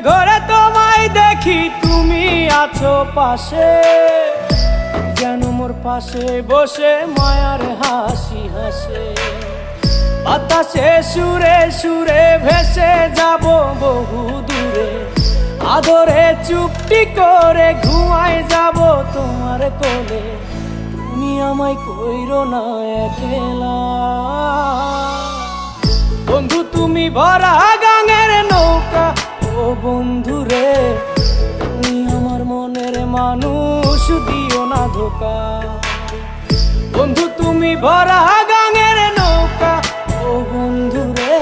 ঘরে তোমায় দেখি তুমি আছো পাশে, যেন মোর পাশে বসে মায়ার হাসি হাসে। বাতাসে সুরে সুরে ভেসে যাব বহু দূরে, আদরে চুপটি করে ঘুমায় যাব তোমার কোলে। তুমি আমায় কইরো না একলা বন্ধু, তুমি ভরা গাঙের নৌকা। ও বন্ধু রে, তুমি আমার মনের মানুষ, দিও না ধোকা। বন্ধু তুমি ভরা গাঙের নৌকা, ও বন্ধু রে।